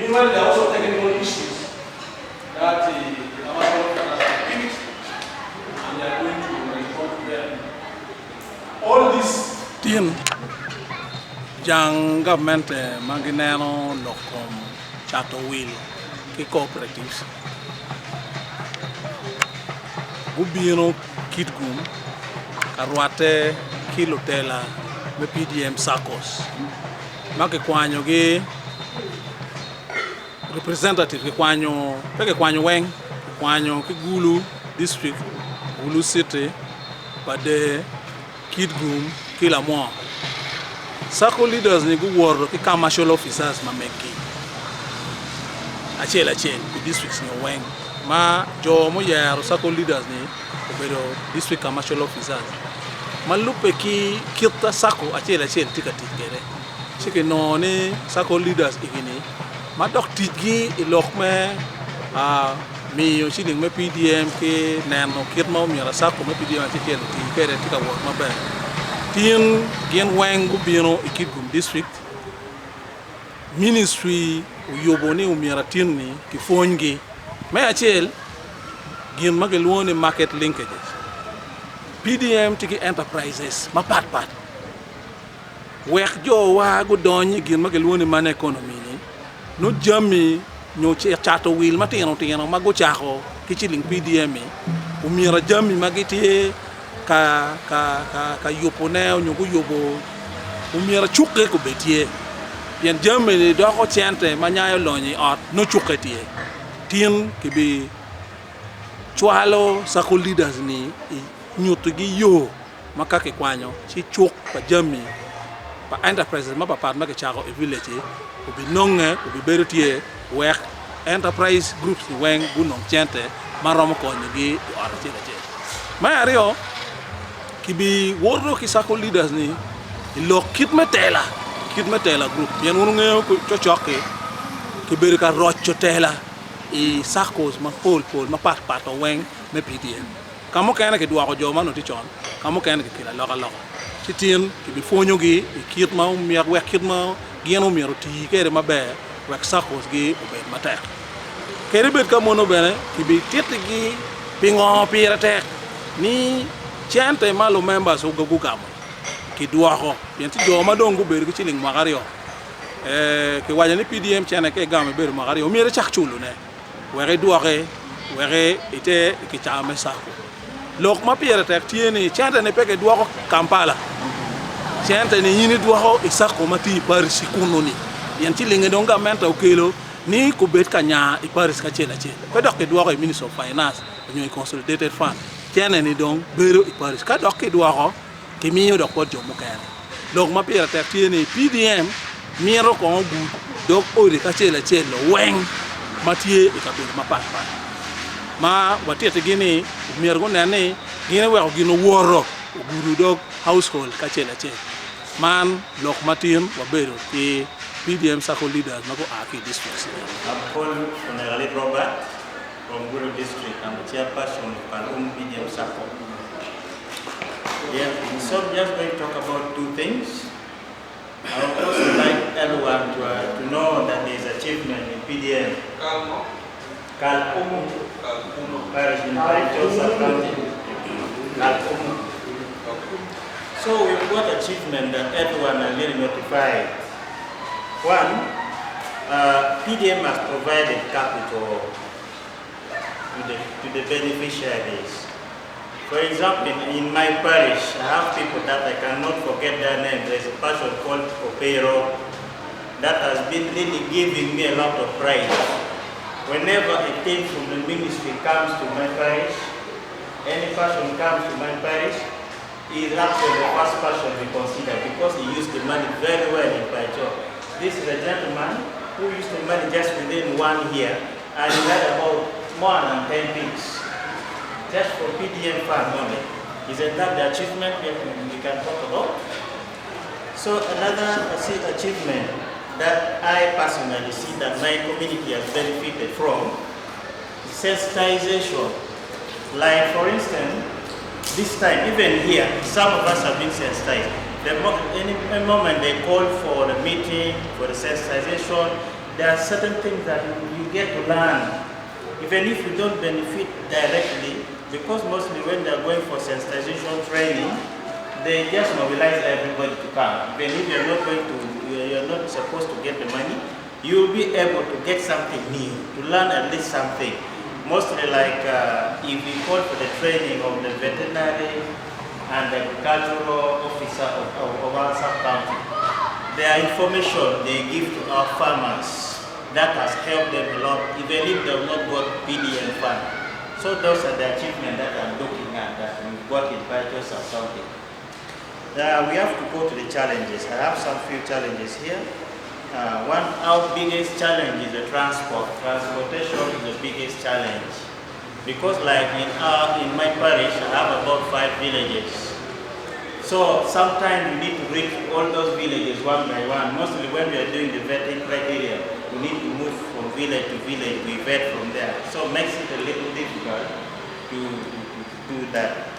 Meanwhile, there are also technical issues that the Amazon has picked, and they are going to respond to them. All this Young government manginero lokom chato will ki cooperatives gubino kitgum karwate kilotela me PDM SACCOS make kwanyo gi representative ke kwanyo weng kwanyo ki Gulu district Gulu city pade kitgum kila mo SACCO leaders ni go wor ki commercial officers ma meki achela ku districts ni weng ma jo mo yaro SACCO leaders ni obedo district commercial officers malupe ki kita SACCO achela tika tikere chike no ni SACCO leaders igini ma dok tigi ilok me mi yo chiling me PDM ke nano kit ma mi ra SACCO me PDM achela tikere tika wor ma be Tien Gen Wang Gubino Ikitgum district ministry uyobone umira tinni ki fongi me achel gin magelwone market linkages PDM tiki enterprises ma pat wek jo wa go donyi gin magelwone man economy ni no jami nyo chato wil matino mago chako kichiling PDM umira jami magiti ka yopone nyugo yobo umira chuke ko betie yen jamene do ko chente manyayo lonyi ot no chuketie tin ke bi chwalo SACCO leaders ni nyuto gi yo makake kwanyo chi chuk pa jami pa enterprises ma pa ma ke chako e village ko bi nonge ko bi beretie wek enterprise groups ni weng bunong chente maromo ko nyigi ot chete ma ario kibi wordo ki SACCO leaders ni ilo kitmetela group yen wonu ngeo ko chochoke ki berika rocho tela i SACCOs ma pol ma pat o weng me PDM kamo kana ke duwa ko joma no ti chon kamo kana ke kila loka titin kibi fonyo gi kitma mi ak wek kitma gieno mi roti kere mabe wek SACCOs gi obe matek kere bet ka mono bene kibi titgi pingo pirate ni chente malo members o gugu kamo ki duaho yenti do ma dongo ber ki chiling magario ke wanya ni PDM chene ke game ber magario mi re chak chulu ne were duahe were ite ki chame SACCO lok ma piere tek tieni chente ne peke duaho Kampala chente ne yini duaho SACCO mati Paris kunoni yenti linge donga menta okelo ni ko bet kanya i Paris ka chela ko dok ke duaho Minister of Finance nyoy consolidated fund tiene ni donc bero i Paris ka dok ki duaho ki miyo dok pod jomo kene donc ma pira tek tiene PDM miro ko bu dok ori ka chela weng matie e ka ber ma pat ma watiete gini miro go nene gine wa gino woro guru dok household ka chela man lok matin wa bero ki PDM SACCO leaders na ko aki district. I'm called Honorable Robert from Guru district. I'm the chairperson of Palum PDM SACCO. Yeah, so I'm just going to talk about two things. I would also like everyone to know that there is achievement in PDM. Kalkumu Parish in Joseph County. Kalkumu. So we've got achievement that everyone is really notified. One, PDM has provided capital to the beneficiaries. For example, in my parish, I have people that I cannot forget their name. There's a person called Opero that has been really giving me a lot of pride. Whenever a team from the ministry comes to my parish, any person comes to my parish, he is actually the first person we consider because he used the money very well in Pacho. This is a gentleman who used the money just within 1 year and he had about more than 10 pigs. Just for PDM fund only. Is that the achievement we can talk about? So another achievement that I personally see that my community has benefited from is sensitization. Like for instance, this time, even here, some of us have been sensitized. Any moment they call for the meeting, for the sensitization, there are certain things that you get to learn, even if you don't benefit directly, because mostly when they're going for sensitization training, they just mobilize everybody to come. Even if you're not supposed to get the money, you'll be able to get something new, to learn at least something. Mostly like if we call for the training of the veterinary and the agricultural officer of our sub-county, their information they give to our farmers, that has helped them a lot, even if they have not got PDM fund. So those are the achievements that I'm looking at, that we've got in Paito Sub-County. We have to go to the challenges. I have some few challenges here. Our biggest challenge is the transport. Transportation is the biggest challenge. Because like in my parish, I have about 5 villages. So sometimes we need to reach all those villages one by one. Mostly when we are doing the vetting criteria, we need to move from village to village, we vet from there. So it makes it a little difficult to do that.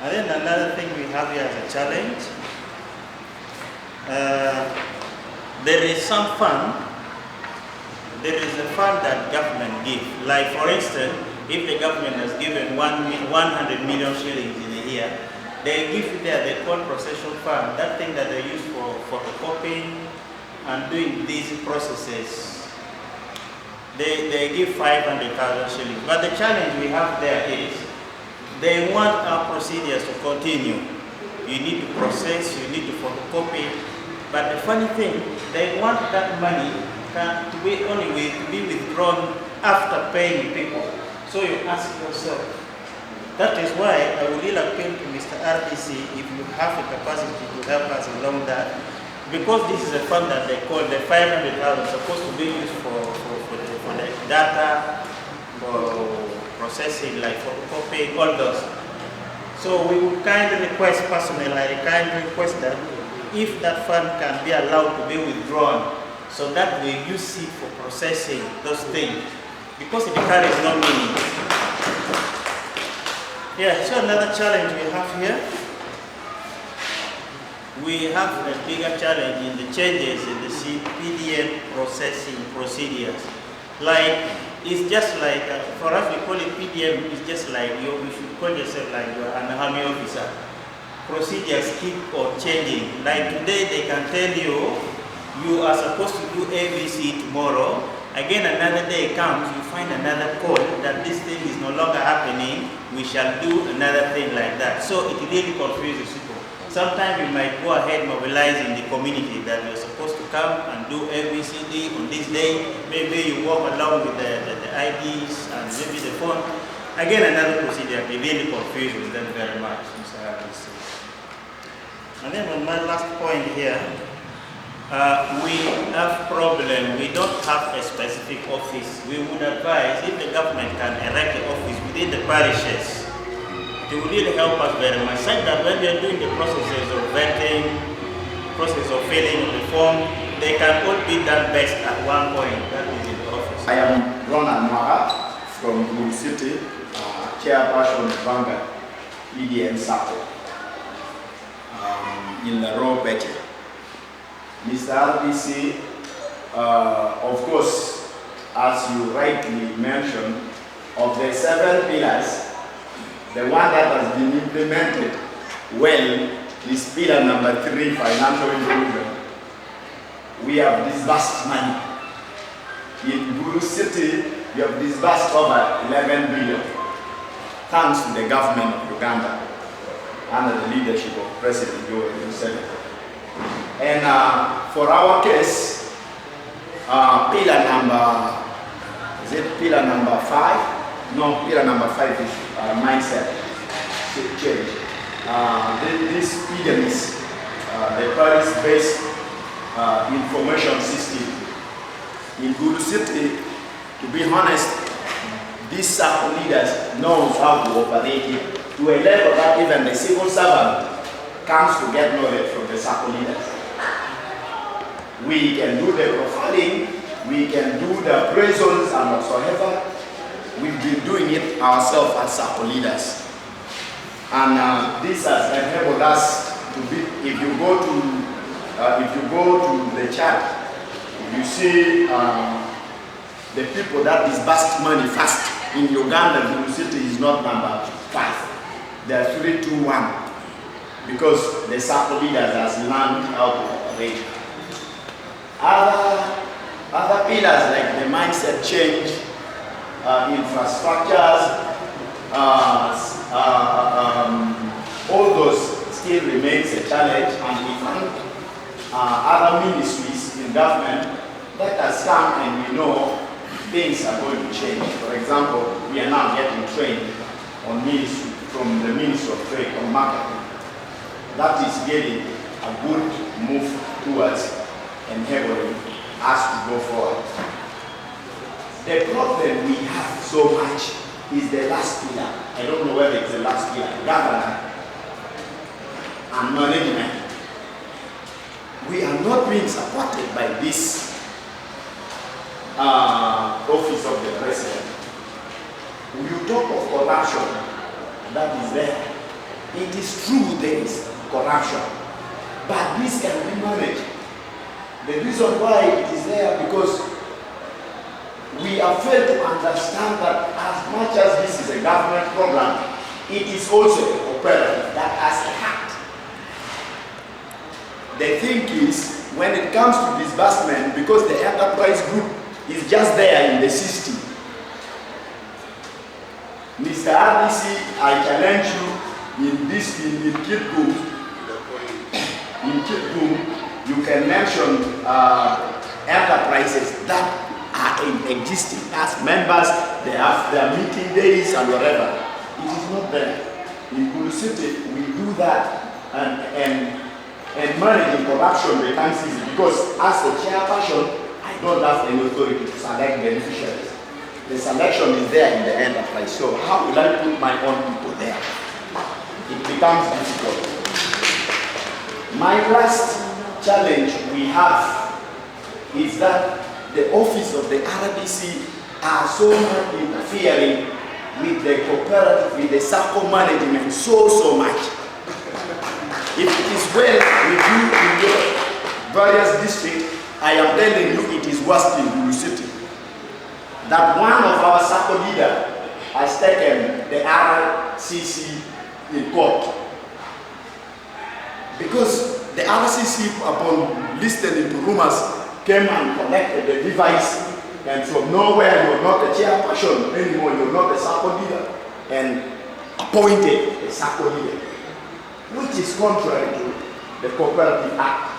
And then another thing we have here as a challenge, there is some fund, there is a fund that government gives. Like for instance, if the government has given 100 million shillings in a year, they give it there, they call procession fund, that thing that they use for photocopying and doing these processes. They give 500,000 shillings. But the challenge we have there is, they want our procedures to continue. You need to process, you need to photocopy. But the funny thing, they want that money to be withdrawn after paying people. So you ask yourself, that is why I would really appeal to Mr. RDC if you have the capacity to help us along that. Because this is a fund that they call the 500,000 supposed to be used for the data, for processing, like photocopying, all those. So we would kindly request, personally, I kindly request that if that fund can be allowed to be withdrawn, so that we use it for processing those things, because it carries no meaning. Yeah, so another challenge we have here, we have a bigger challenge in the changes in the PDM processing procedures. Like, it's just like, for us we call it PDM, it's just like you should call yourself like you're an army officer. Procedures keep on changing. Like today they can tell you, you are supposed to do ABC tomorrow. Again another day comes, you find another call that this thing is no longer happening, we shall do another thing like that. So it really confuses people. Sometimes you might go ahead mobilizing the community that you're supposed to come and do ABCD on this day. Maybe you walk along with the IDs and maybe the phone. Again, another procedure. It really confuses them very much. And then on my last point here, we have problem. We don't have a specific office. We would advise if the government can erect an office within the parishes, it will really help us very much. Such that when we are doing the processes of vetting, process of filling the form, they can all be done best at one point. That is in the office. I am Ronald Mwaga from Gulu City, chairperson of Vanguard EDM Sacco in La Roe Betty. Mr. RBC, of course, as you rightly mentioned, of the 7 pillars, the one that has been implemented well is pillar number 3, financial inclusion. We have disbursed money. In Gulu City, we have disbursed over 11 billion, thanks to the government of Uganda, under the leadership of President Yoweri Museveni. And for our case, pillar number 5? No, pillar number 5 is mindset change. This PDM is the Paris-based information system. In Gulu City, to be honest, these SACCO leaders know how to operate it to a level that even the civil servant comes to get knowledge from the SACCO leaders. We can do the profiling, we can do the appraisals and whatsoever. We've been doing it ourselves as SACCO leaders. And this has enabled us to be, if you go to the chart, you see the people that disbursed money fast. In Uganda, Gulu City is not number 5. They are 3, 2, 1. Because the SACCO leaders has learned how to operate. Other pillars like the mindset change, infrastructures, all those still remains a challenge, and we find other ministries in government that has come and we know things are going to change. For example, we are now getting trained on ministry from the Ministry of Trade on marketing. That is getting a good move towards enabling us to go forward. The problem we have so much is the last pillar. I don't know whether it's the last pillar, governance and management. We are not being supported by this office of the president. You talk of corruption, that is there. It is true there is corruption, but this can be managed. The reason why it is there because we have failed to understand that as much as this is a government program, it is also a cooperative that has a heart. The thing is, when it comes to disbursement, because the enterprise group is just there in the system, Mr. RDC, I challenge you in this in Kitgum. In Kitgum, you can mention enterprises that are existing as members. They have their meeting days and whatever. It is not there. In Gulu City, we do that and managing corruption becomes easy because as a chairperson, I don't have any authority to select beneficiaries. The selection is there in the enterprise. So how will I put my own people there? It becomes difficult. My last challenge we have is that the office of the RDC are so much interfering with the cooperative, with the SACCO management so much. If it is well with you in your various districts, I am telling you it is worse in Gulu City. That one of our SACCO leaders has taken the RCC in court. Because the RCC, upon listening to rumors, came and collected the device, and from nowhere you're not a chairperson anymore, you're not a SACCO leader, and appointed a SACCO leader, which is contrary to the Cooperative Act.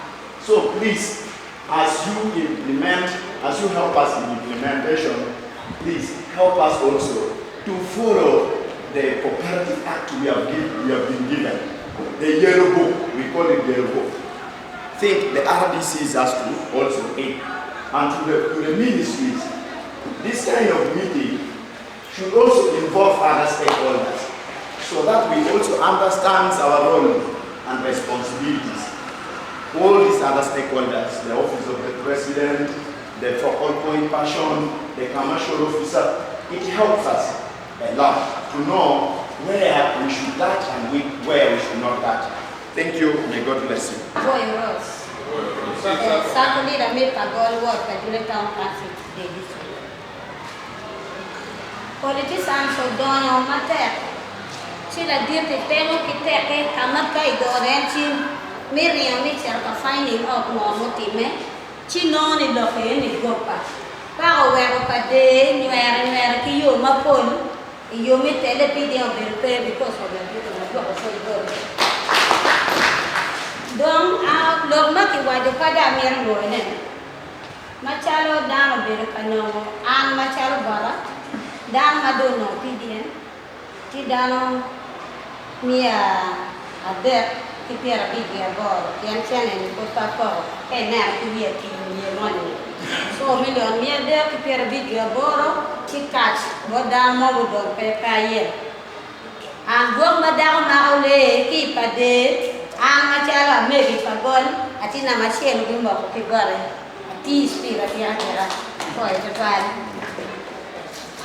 So please, as you help us in implementation, please help us also to follow the Cooperative Act we have been given. The Yellow Book, we call it the Yellow Book. I think the RDCs has to also aid. And to the ministries, this kind of meeting should also involve other stakeholders so that we also understand our role and responsibilities. All these other stakeholders, the office of the president, the focal point person, the commercial officer, it helps us a lot to know where we should touch and where we should not touch. Thank you. May God bless you. Certainly, the make a goal work at the town council. Politicians so don't know matter. She la dire te temo ki te kamaka idorentin Miriam Mitchell ka finding out more motime. Chi non ni lo ke ni gopa. Pa o wero ka de nwere ki yo mapol. You may tell a video of the repair because of the good. Don't out look maki why the father mere loine. Machalo down a bit of cano and Machalo Bala, down Madono, PDN, Tidano, Mia, a death, Kipia big ball, Yanchen and Cotaco, and now to be a king money. So million mere there, Kipia big ball. Catch what down mobile pay and go madame Maole, keep a day, and Machala maybe for gone, a tina machine will mop a tea speed at Yatra for a time.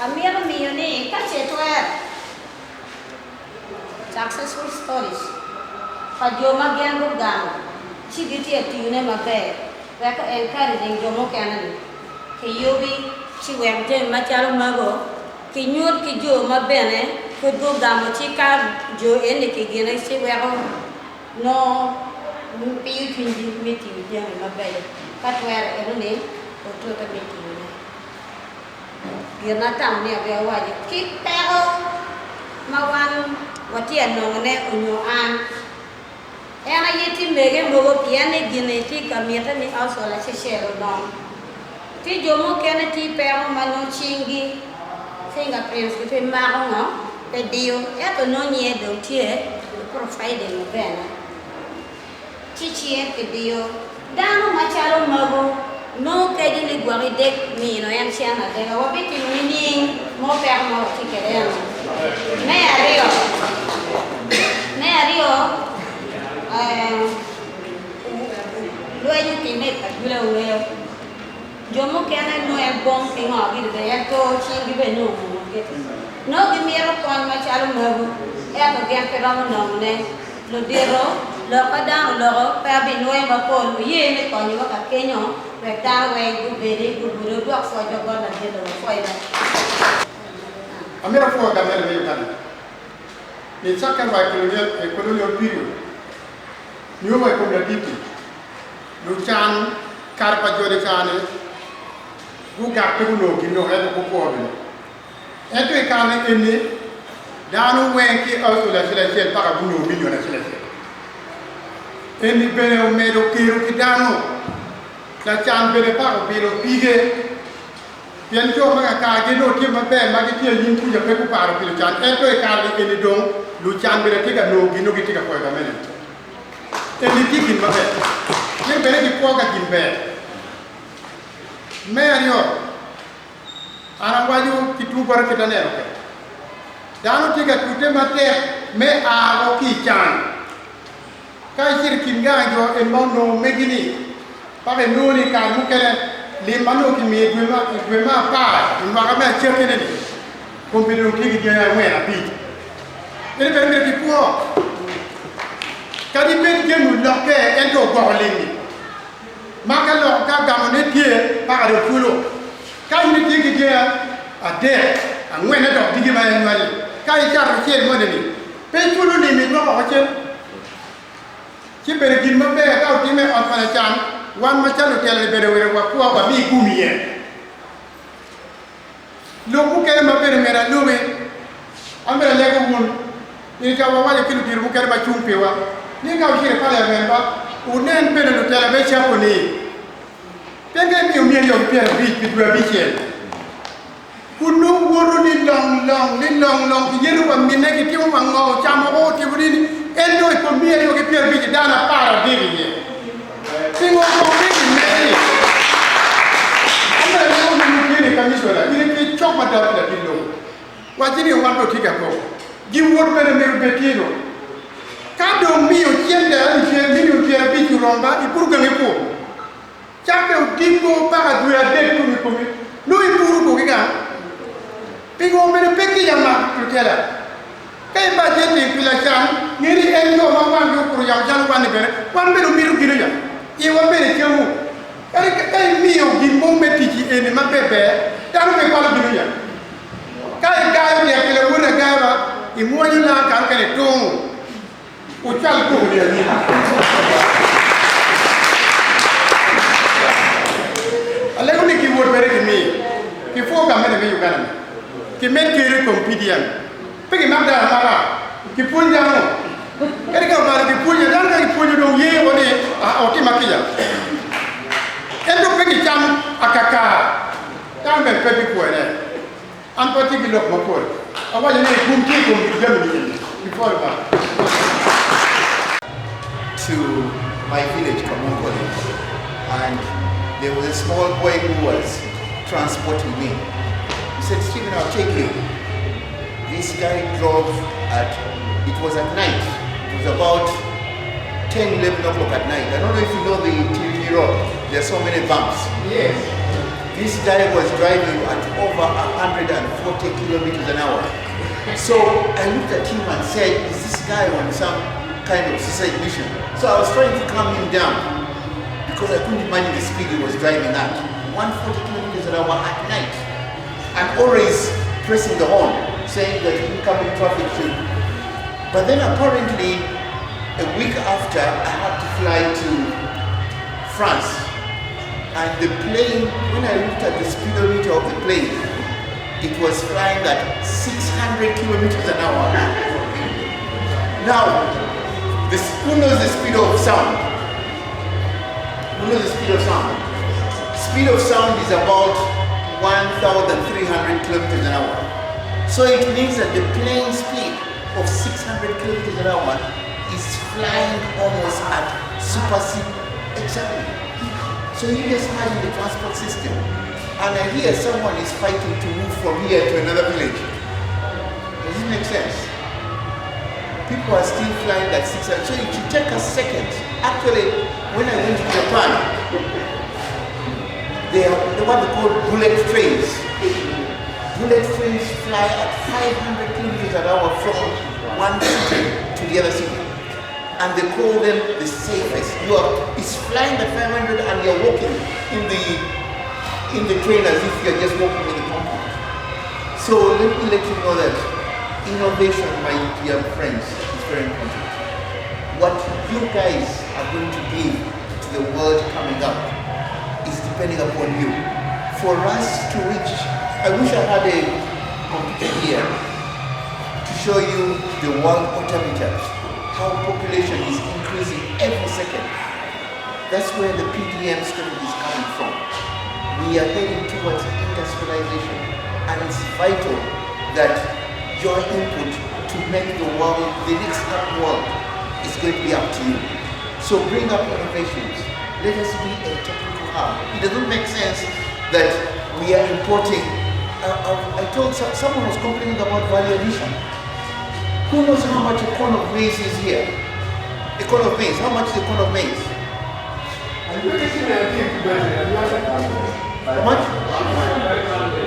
A mere millionaire, catch it where successful stories. But your Magian Rugam, she did it to you never bed. we ka encouraging jomo kanan ke yobi chi we de ma chalo mago ke nyot ke jo ma bene ko do da mo chi ka jo en ke gene chi we ko no mu pi tin di meeting je ma be ka twer e ne ko to ta meeting ne gena tam ne be wa ji ki te o ma wan wa ti no ne onyo an ena yeti mege mogo piane geneti kamieta ni ausola cheshero no ti jomo kene ti pero mano chingi singa prince ke maro no pe dio eto no nie do tie profile no bene ti chie pe dio dano macharo mago no kedi ni gwari dek mi no yan siana de wa biti mini mo per mo ti kere me ario luego tiene que luego yo mo que ana no es bon que no ir de esto chingi be no que miro con ma chalo nuevo to que pero no ne lo diro lo kada lo pa bi no ma ko ye me ko ni ka kenyo pe ta we gu be ri gu buru do fo jo go na de lo fo ida amira fo ga mele me kan ni chaka ba colonial period ni o ko da diti lu chan karpa jode chane bu ga ko no ki no e ko ko be e to e kan eni danu wen ki auto la sele para bu no million na sele eni bene o medo kiru ki danu la chan bene para bi lo pige bien jo ma ka ge no ti ma be ma ki ti yin ku ja pe ku para bi chan e to e kan eni don lu chan bene ti ga no gi no ki ti ga ko ga mene eni ti kin ma be ye bene ki ko ga kin be me ario ana waju ki tu bar ki danero ke danu ti ga tu te ma te me a ro ki chan kai sir kin ga jo e mo no megini pa be no ni ka mu kele li mano ki mi dwe ma pa ma ga me che ke ni ko bi no ki ge ya we na bi ele be ki po kadi ben genu loke ento golingi makalo ka gamone tie para de fulo kai ni tigi dia ade angwene do digi ma nyali kai charo che mo de ni pe fulo ni mi no ko che ci bere gin ma be ka ti me on fala chan wan ma chalo tele bere were wa ko wa mi kumi ye lo ku ke ma bere mera lo me amere le ko mun ni ka wa wale kilu dir mu kere ba chumpe wa ni ga usire pale memba unen pele lo tele be chapo ni penge mi o mi yo pier bi due bichel kunu woro ni long ki yeru wa mine ki timu mango chamo o ti budini endo ko mi yo ki pier bi dana para diri ye tingo ko mi meri amere lo ni ni kamisora ni ki choma da da dillo wajini wando tiga ko gi wor bere meru betino kado mio tiende ali je mio pier bi romba i pour que ko chaque dingo para due de ko mi lui puru ko ga pingo mere peki yama tutela kay ba jeti pila chan ngiri en yo ma wan yo pour yam jan wan bere wan be miru gino ya e wan bere chewu kay mio gi mo meti ci eni ma bebe tan be ko gino ya kay gaay ne kele wona gaaba i mo ñu la kan kele ton o chal ko ni ni ale ko ni ki wor bere ki mi ki fo ga mene mi ugana ki men ki re kom pdm pe ki magda mara ki punja mo kadi ka mara ki punja dan ka ki punja do ye woni o ti makiya endo pe ki cham akaka tan be pe ko ene an pati ki lok mo ko awa ni kum ki ko mi jam ni before ba to my village, Kamunkole, and there was a small boy who was transporting me. He said, "Stephen, I'll take you." This guy drove it was at night. It was about 10, 11 o'clock at night. I don't know if you know the TVG road. There are so many bumps. yes This guy was driving at over 140 kilometers an hour. So I looked at him and said, "Is this guy on some kind of suicide mission?" So I was trying to calm him down because I couldn't imagine the speed he was driving at. 140 kilometers an hour at night. And always pressing the horn, saying that incoming traffic should. But then apparently, a week after, I had to fly to France. And the plane, when I looked at the speedometer of the plane, it was flying at 600 kilometers an hour. Now, who knows the speed of sound? Who knows the speed of sound? Speed of sound is about 1,300 kilometers an hour. So it means that the plane speed of 600 kilometers an hour is flying almost at supersonic exactly. So you just imagine the transport system. And I hear someone is fighting to move from here to another village. Does it make sense? People are still flying at 600. So it should take a second. Actually, when I went to Japan, they are what they call bullet trains. Bullet trains fly at 500 kilometers an hour from one city to the other city. And they call them the safest. It's flying at 500 and you're walking in the train as if you're just walking in the compound. So let me let you know that innovation, my dear friends, is very important. What you guys are going to give to the world coming up is depending upon you. For us to reach, I wish I had a computer here to show you the world odometer, how population is increasing every second. That's where the PDM strategy is coming from. We are heading towards industrialization, and it's vital that your input to make the world, the next world, is going to be up to you. So bring up innovations. Let us be a technical hub. It doesn't make sense that we are importing. I told someone was complaining about value addition. Who knows how much a corn of maize is here? A corn of maize. How much is a corn of maize? How much?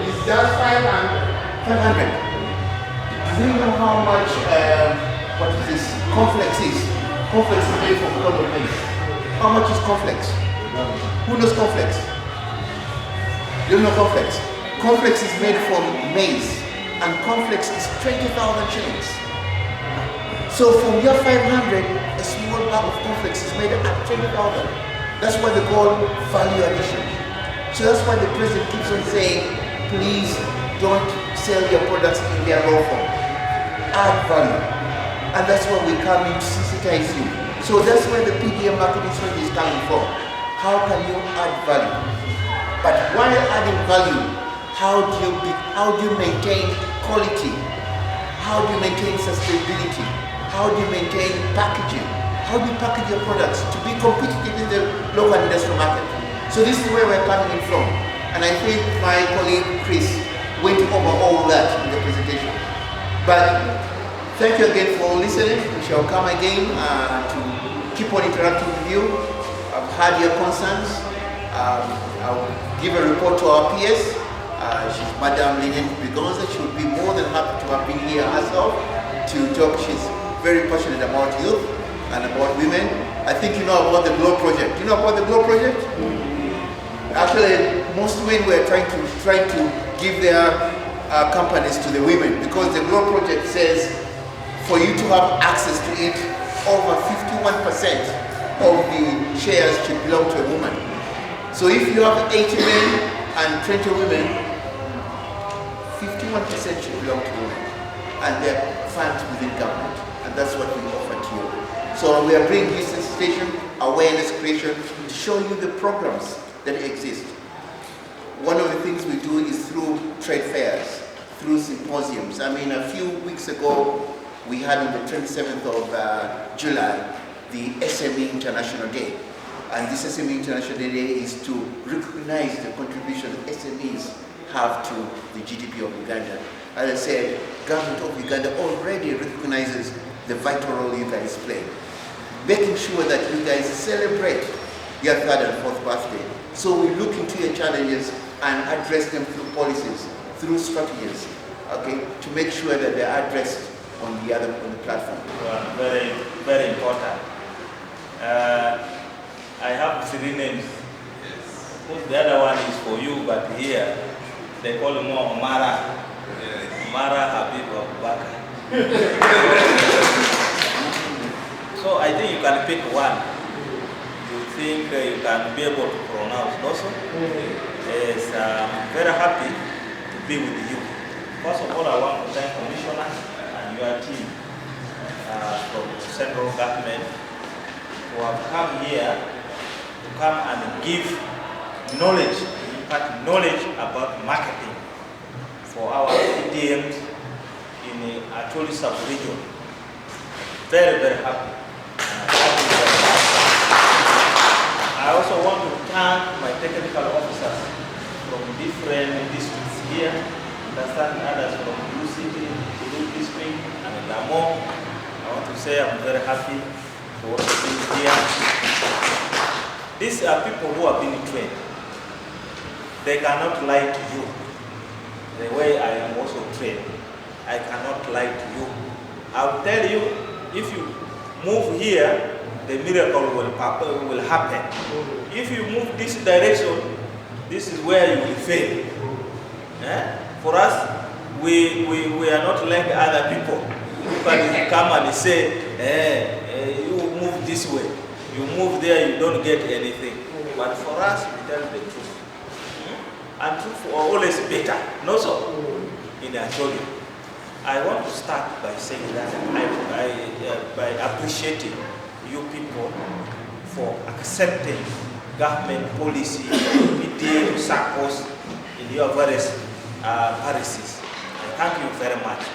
It's just 500. 500. Do you know how much, what is this, cornflakes is? Cornflakes is made from corn of maize. How much is cornflakes? Who knows cornflakes? You don't know cornflakes? Cornflakes is made from maize, and cornflakes is 20,000 shillings. So from your 500, a small bag of cornflakes is made at 20,000. That's what they call value addition. So that's why the president keeps on saying, please don't sell your products in their raw form. Add value. And that's why we come in to sensitize you. So that's where the PDM marketing strategy is coming from. How can you add value? But while adding value, how do you maintain quality? How do you maintain sustainability? How do you maintain packaging? How do you package your products to be competitive in the local industrial market? So this is where we're coming in from. And I think my colleague Chris went over all that in the presentation. But thank you again for listening. We shall come again to keep on interacting with you. I've heard your concerns. I'll give a report to our PS. She's Madame Lynette Bigonza. She would be more than happy to have been here herself to talk. She's very passionate about youth and about women. I think you know about the GLOW project. You know about the GLOW project? Actually, most women were trying to give their companies to the women, because the GLOW project says for you to have access to it, over 51% of the shares should belong to a woman. So if you have 80 men and 20 women, 51% should belong to women, and they're funds within government, and that's what we offer to you. So we are bringing this sensitization, awareness creation, to show you the programs that exist. One of the things we do is through trade fairs, through symposiums. I mean, a few weeks ago, we had on the 27th of July, the SME International Day. And this SME International Day is to recognize the contribution SMEs have to the GDP of Uganda. As I said, government of Uganda already recognizes the vital role you guys play, making sure that you guys celebrate your 3rd and 4th birthday. So we look into your challenges and address them through policies, through strategies, okay, to make sure that they're addressed on the platform. Very, very important. I have 3 names. Because the other one is for you, but here they call him more Omara. Omara Habib Abubakar. So I think you can pick one. You think you can be able to pronounce also? Yes, I'm very happy to be with you. First of all, I want to thank Commissioner and your team from the central government who have come here to come and give knowledge, impart knowledge about marketing for our PDMs in the Acholi sub-region. Very, very happy. I also want to thank my technical officers from different districts here, understand others from Blue City, Blue District, and Lamon. I want to say I'm very happy for being here. These are people who have been trained. They cannot lie to you. The way I am also trained, I cannot lie to you. I'll tell you, if you move here, the miracle will happen. If you move this direction, this is where you will fail. For us, we are not like other people who can come and say, you move this way. You move there, you don't get anything. But for us, we tell the truth. And truth is always better. No, so in Acholi. I want to start by saying that by appreciating you people for accepting government policy, PDM, SACCOs in your various parishes. Thank you very much.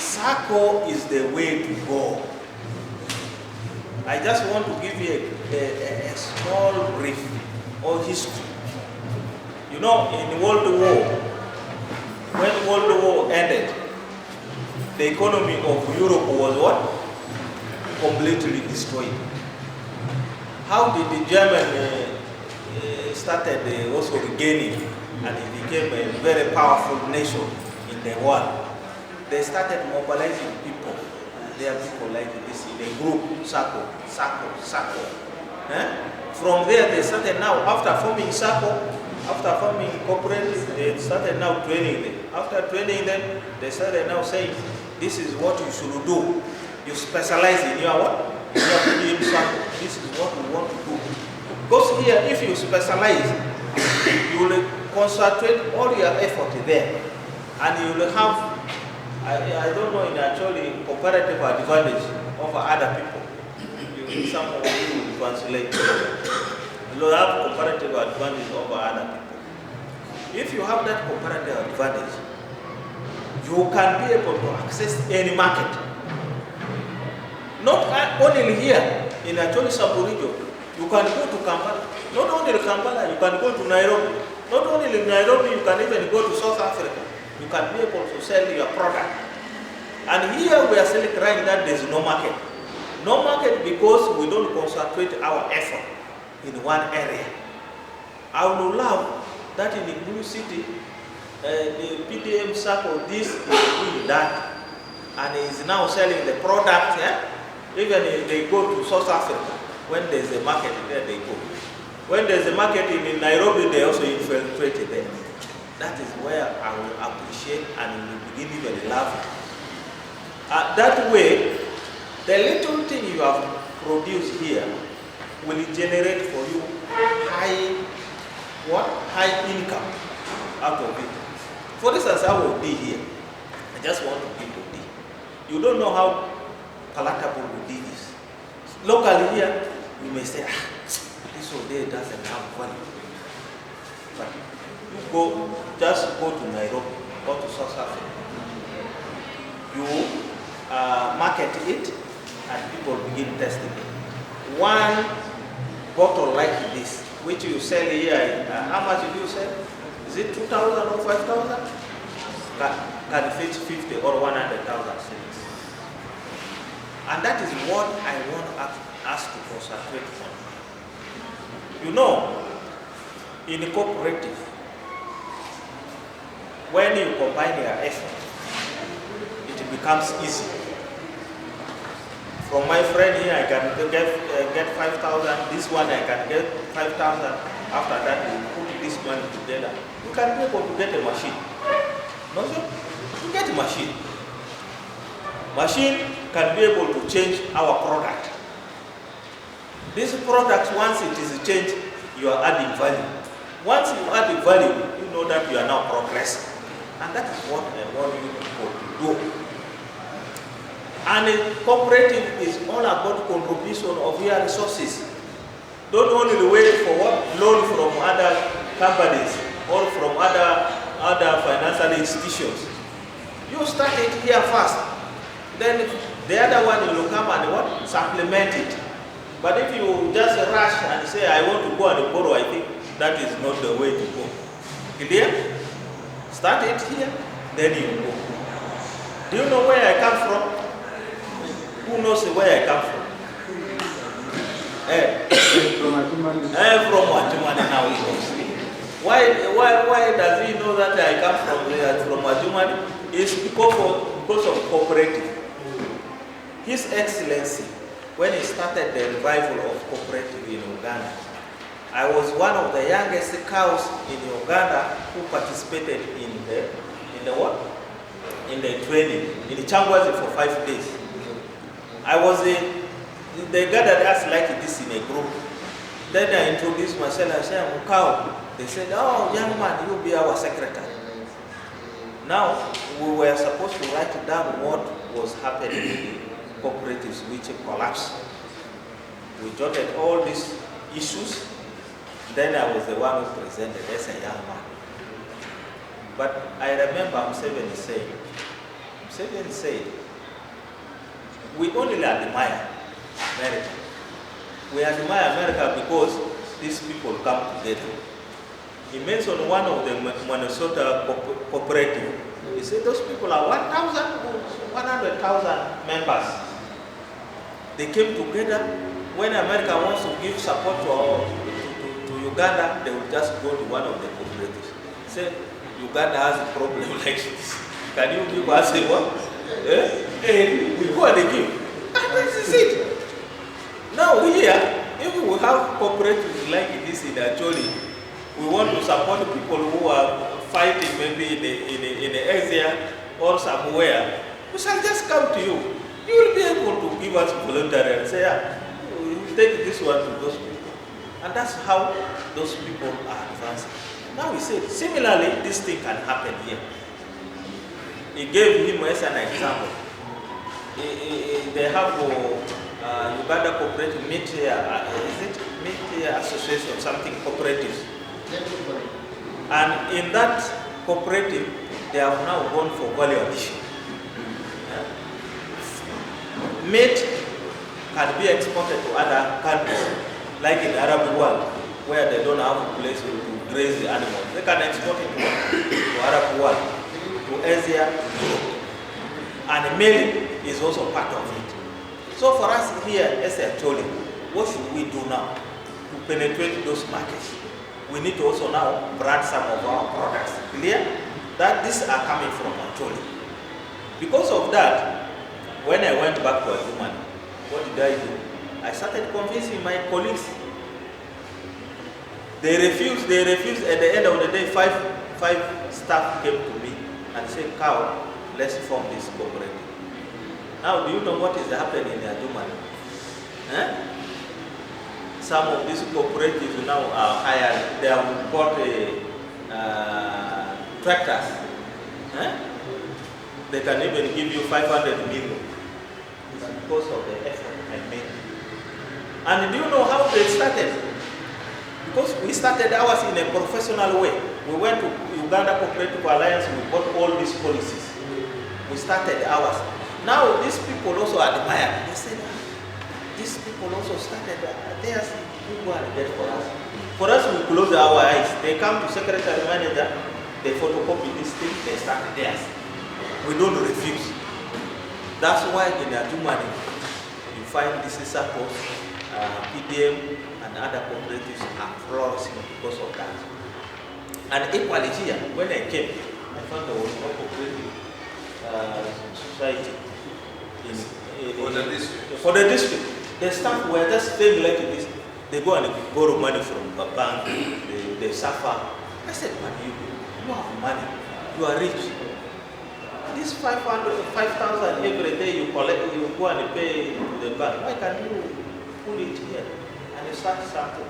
SACCO is the way to go. I just want to give you a small brief or history. You know, in World War, when World War ended, the economy of Europe was what? Completely destroyed. How did the German started also regaining, and it became a very powerful nation in the world? They started mobilizing people. There are people like this in a group, SACCO. From there they started now, after forming SACCO, after forming cooperative, they started now training them. After training them, they started now saying, this is what you should do. You specialize in your what? In your PDM SACCO. This is what we want to do. Because here, if you specialize, you will concentrate all your effort there. And you will have, I don't know, in actually comparative advantage over other people. Some of you will translate. You will have comparative advantage over other people. If you have that comparative advantage, you can be able to access any market. Not only here in Acholi sub-region, you can go to Kampala. Not only Kampala, you can go to Nairobi. Not only in Nairobi, you can even go to South Africa. You can be able to sell your product. And here we are still crying that there is no market. No market because we don't concentrate our effort in one area. I would love that in the Blue City, the PDM SACCO, this is doing that, and is now selling the product. Even if they go to South Africa, when there's a market there, they go. When there's a market in Nairobi, they also infiltrate there. That is where I will appreciate and will begin even laughing. That way, the little thing you have produced here will generate for you high income out of it. For instance, I will be here. I just want to be to be. You don't know how palatable will be this. Locally here, you may say, this or there doesn't have value. But you just go to Nairobi, go to South Africa. You market it, and people begin testing it. One bottle like this, which you sell here, how much do you sell? Is it 2,000 or 5,000? Can fetch 50 or 100,000 cedis. And that is what I want us to concentrate on. You know, in a cooperative, when you combine your effort, it becomes easy. From my friend here, I can get 5,000. This one I can get 5,000. After that, we put this money together. You can be able to get a machine. No, sir? You get a machine. Machine can be able to change our product. This product, once it is changed, you are adding value. Once you add the value, you know that you are now progressing. And that is what I want you people to do. And a cooperative is all about contribution of your resources. Don't only wait for what loan from other companies or from other financial institutions. You start it here first. Then the other one will come and what? Supplement it. But if you just rush and say, I want to go and borrow, I think that is not the way to go. Clear? Start it here, then you go. Do you know where I come from? Who knows where I come from? From Wajumani now he knows. Why does he know that I come from Wajumani? It's because of cooperative. His Excellency, when he started the revival of cooperative in Uganda, I was one of the youngest cows in Uganda who participated in the what? In the training in Changwazi for 5 days. They gathered us like this in a group. Then I introduced myself. I said, I'm a cow. They said, oh, young man, you'll be our secretary. Now, we were supposed to write down what was happening in the cooperatives which collapsed. We jotted all these issues. Then I was the one who presented as a young man. But I remember Museveni said, we only admire America. We admire America because these people come together. He mentioned one of the Minnesota cooperative. He said those people are 100,000 members. They came together. When America wants to give support to Uganda, they will just go to one of the cooperatives. Say, Uganda has a problem like this. Can you give us a what? We go and give. And this is it. Now here, if we have cooperatives like this in Acholi, we want to support people who are fighting maybe in the Asia or somewhere, we shall just come to you. You will be able to give us voluntary and say, we will take this one to those people. And that's how those people are advancing. Now we say, similarly, this thing can happen here. He gave him as an example. They have Uganda Cooperative Meat Association, something cooperatives. And in that cooperative, they have now gone for value addition. Meat can be exported to other countries, like in the Arab world, where they don't have a place to graze the animals. They can export it to Arab world, to Asia, Europe. And milk is also part of it. So for us here, as I told you, what should we do now to penetrate those markets? We need to also now brand some of our products. Clear? That these are coming from Acholi. Because of that, when I went back to Adjumani, what did I do? I started convincing my colleagues. They refused. At the end of the day, five staff came to me and said, Cow, let's form this cooperative. Now, do you know what is happening in Adjumani? Some of these cooperatives now are hired. They have bought tractors. They can even give you 500 million. It's because of the effort I made. And do you know how they started? Because we started ours in a professional way. We went to Uganda Cooperative Alliance, we bought all these policies. We started ours. Now these people also admire. They said, these people also started theirs. We go and get for us. For us, we close our eyes. They come to secretary manager, they photocopy this thing, they start theirs. We don't refuse. That's why in Adjumani, you find this circle, PDM and other cooperatives are flourishing because of that. And equally here, when I came, I found there was no cooperative society For the district. The staff were just staying like this. They go and borrow money from a bank. They suffer. I said, but you have money. You are rich. This 5,000 every day you collect, you go and pay to the bank. Why can't you put it here? And you start something.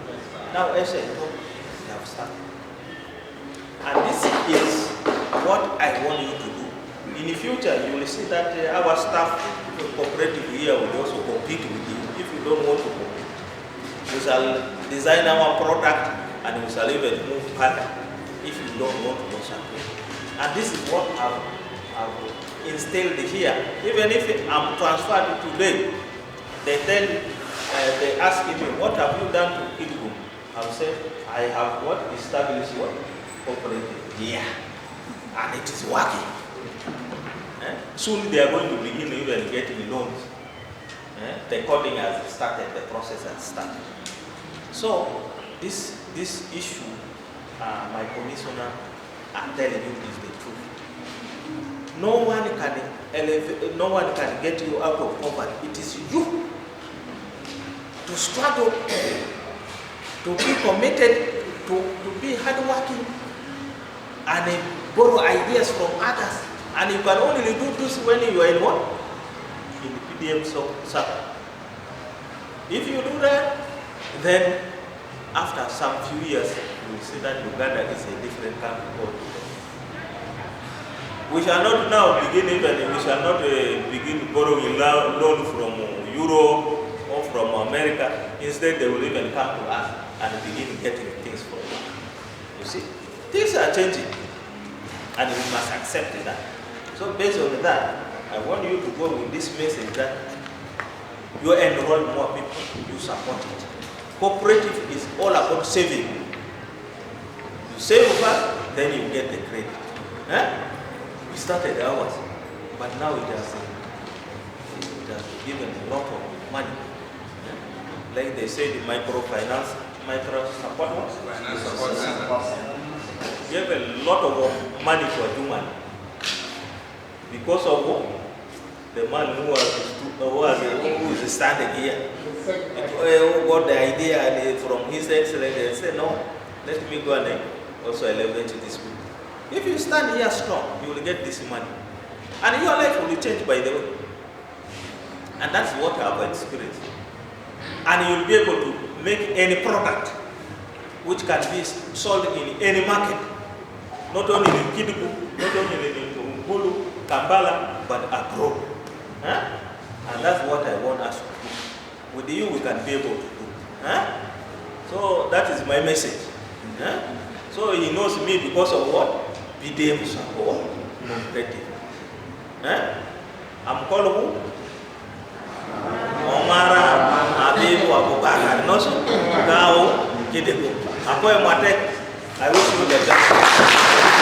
Now I said, no, you have started. And this is what I want you to do. In the future, you will see that our staff cooperative here will also compete with you. If you don't want to compete, we shall design our product and we shall even move further if you don't want to compete. And this is what I've instilled here. Even if I'm transferred today, they ask me, what have you done to Kidgum? I've said, I have what? Established what? Cooperative here. And it is working. Soon they are going to begin even getting loans. The coding has started, the process has started. So this issue, my commissioner, I'm telling you, is the truth. No one can elevate, no one can get you out of poverty. It is you to struggle, to be committed, to be hardworking, and borrow ideas from others. And you can only do this when you are in what? In the PDM circle. If you do that, then after some few years, you will see that Uganda is a different country altogether. We shall not now begin begin borrowing loan from Europe or from America. Instead, they will even come to us and begin getting things from us. You see, things are changing, and we must accept that. So based on that, I want you to go with this message that you enroll more people, you support it. Cooperative is all about saving. You save first, then you get the credit. We started ours, but now it has given a lot of money. Like they said, microfinance, micro support. Gave a lot of money to a human. Because of what? The man who is standing here, who got the idea from his excellency and said, no, let me go and also elevate this people. If you stand here strong, you will get this money. And your life will change by the way. And that's what I have experienced. And you will be able to make any product which can be sold in any market. Not only in Kidgum, not only in Mbulu, Kampala, but abroad. And that's what I want us to do. With you, we can be able to do. So that is my message. So he knows me because of what? PDM support, cooperative. I'm called who? Omara Abibu Abubakar. No, so now, Kidgum. I wish you the best.